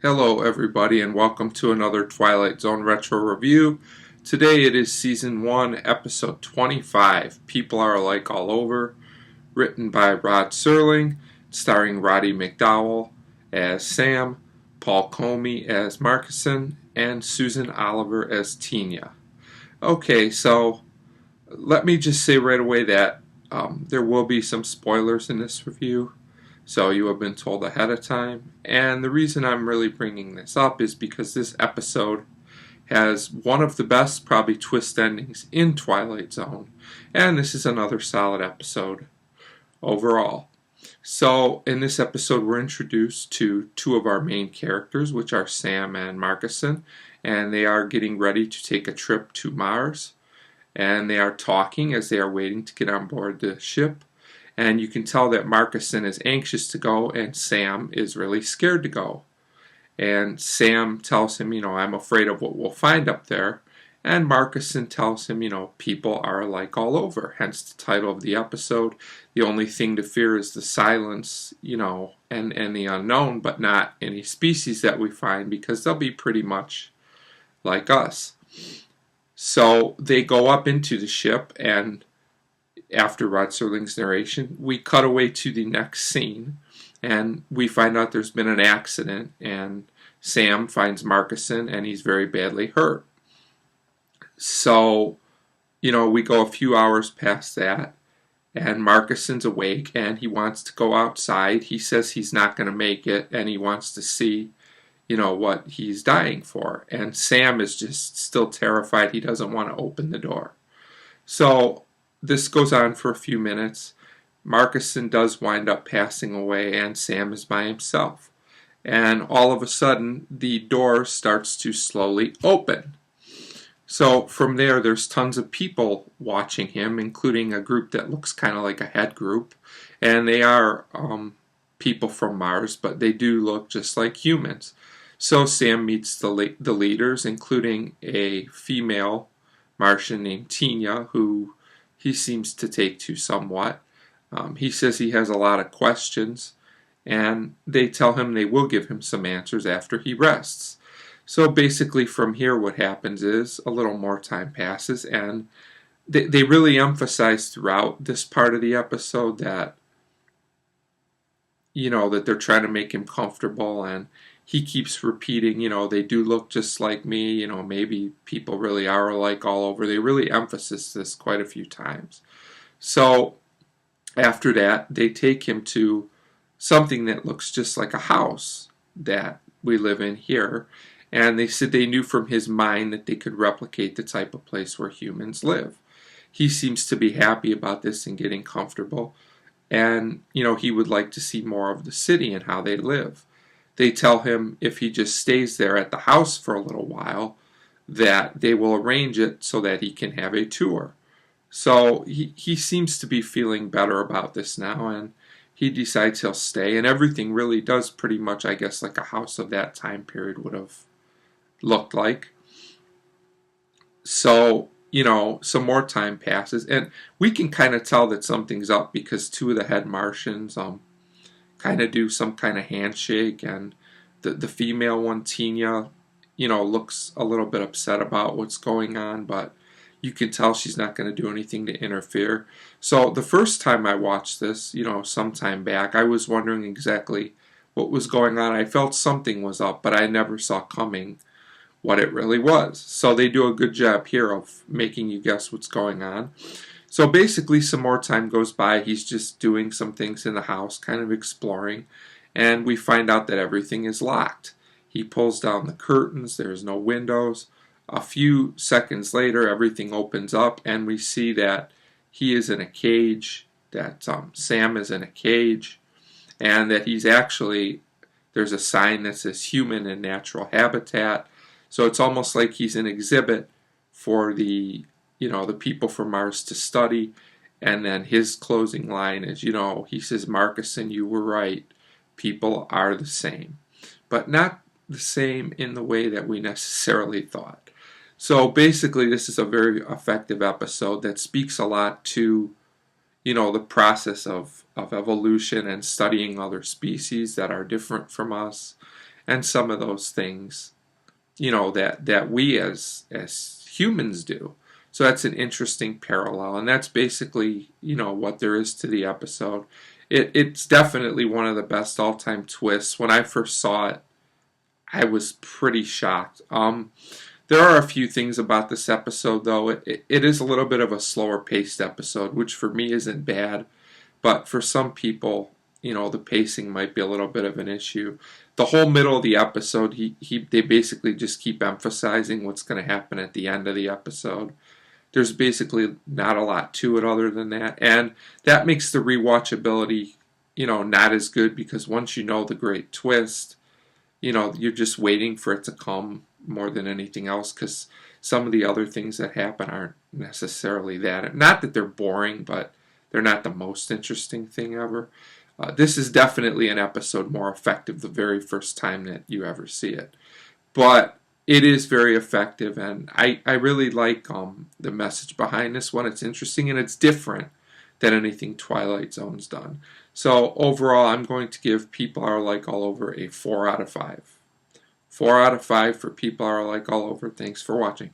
Hello everybody and welcome to another Twilight Zone retro review. Today it is season 1 episode 25, People Are Alike All Over, written by Rod Serling, starring Roddy McDowell as Sam, Paul Comey as Markison, and Susan Oliver as Tina. Okay, so let me just say right away that there will be some spoilers in this review. So you have been told ahead of time. And the reason I'm really bringing this up is because this episode has one of the best, probably, twist endings in Twilight Zone. And this is another solid episode overall. So in this episode, we're introduced to two of our main characters, which are Sam and Markison. And they are getting ready to take a trip to Mars. And they are talking as they are waiting to get on board the ship. And you can tell that Markison is anxious to go and Sam is really scared to go. And Sam tells him, I'm afraid of what we'll find up there. And Markison tells him, people are alike all over, hence the title of the episode. The only thing to fear is the silence, and the unknown, but not any species that we find because they'll be pretty much like us. So they go up into the ship, and after Rod Serling's narration, we cut away to the next scene, and we find out there's been an accident, and Sam finds Markison, and he's very badly hurt. So, we go a few hours past that, and Markison's awake, and he wants to go outside. He says he's not going to make it, and he wants to see, what he's dying for. And Sam is just still terrified. He doesn't want to open the door. So this goes on for a few minutes. Markison does wind up passing away, and Sam is by himself. And all of a sudden, the door starts to slowly open. So from there's tons of people watching him, including a group that looks kind of like a head group. And they are people from Mars, but they do look just like humans. So Sam meets the leaders, including a female Martian named Tina, who he seems to take to somewhat. He says he has a lot of questions, and they tell him they will give him some answers after he rests. So basically from here what happens is a little more time passes, and they really emphasize throughout this part of the episode that, that they're trying to make him comfortable, and he keeps repeating, they do look just like me, maybe people really are alike all over. They really emphasize this quite a few times. So after that, they take him to something that looks just like a house that we live in here. And they said they knew from his mind that they could replicate the type of place where humans live. He seems to be happy about this and getting comfortable. And, he would like to see more of the city and how they live. They tell him if he just stays there at the house for a little while, that they will arrange it so that he can have a tour. So he seems to be feeling better about this now, and he decides he'll stay, and everything really does pretty much, I guess, like a house of that time period would have looked like. So, some more time passes, and we can kind of tell that something's up because two of the head Martians kind of do some kind of handshake, and the female one, Tina, looks a little bit upset about what's going on, but you can tell she's not going to do anything to interfere. So the first time I watched this, some time back, I was wondering exactly what was going on. I felt something was up, but I never saw coming what it really was. So they do a good job here of making you guess what's going on. So basically some more time goes by. He's just doing some things in the house, kind of exploring, and we find out that everything is locked. He pulls down the curtains, there's no windows. A few seconds later, everything opens up, and we see that he is in a cage, that Sam is in a cage, and that he's actually, there's a sign that says human in natural habitat. So it's almost like he's an exhibit for the people from Mars to study. And then his closing line is, he says, Markison, you were right. People are the same. But not the same in the way that we necessarily thought. So basically, this is a very effective episode that speaks a lot to, the process of evolution and studying other species that are different from us. and some of those things, that we as humans do. So that's an interesting parallel, and that's basically, what there is to the episode. It's definitely one of the best all-time twists. When I first saw it, I was pretty shocked. There are a few things about this episode, though. It is a little bit of a slower-paced episode, which for me isn't bad, but for some people, the pacing might be a little bit of an issue. The whole middle of the episode, they basically just keep emphasizing what's going to happen at the end of the episode. There's basically not a lot to it other than that, and that makes the rewatchability, not as good, because once you know the great twist, you're just waiting for it to come more than anything else, because some of the other things that happen aren't necessarily that. Not that they're boring, but they're not the most interesting thing ever. This is definitely an episode more effective the very first time that you ever see it. But it is very effective, and I really like the message behind this one. It's interesting, and it's different than anything Twilight Zone's done. So overall, I'm going to give People Are Like All Over a 4 out of 5. 4 out of 5 for People Are Like All Over. Thanks for watching.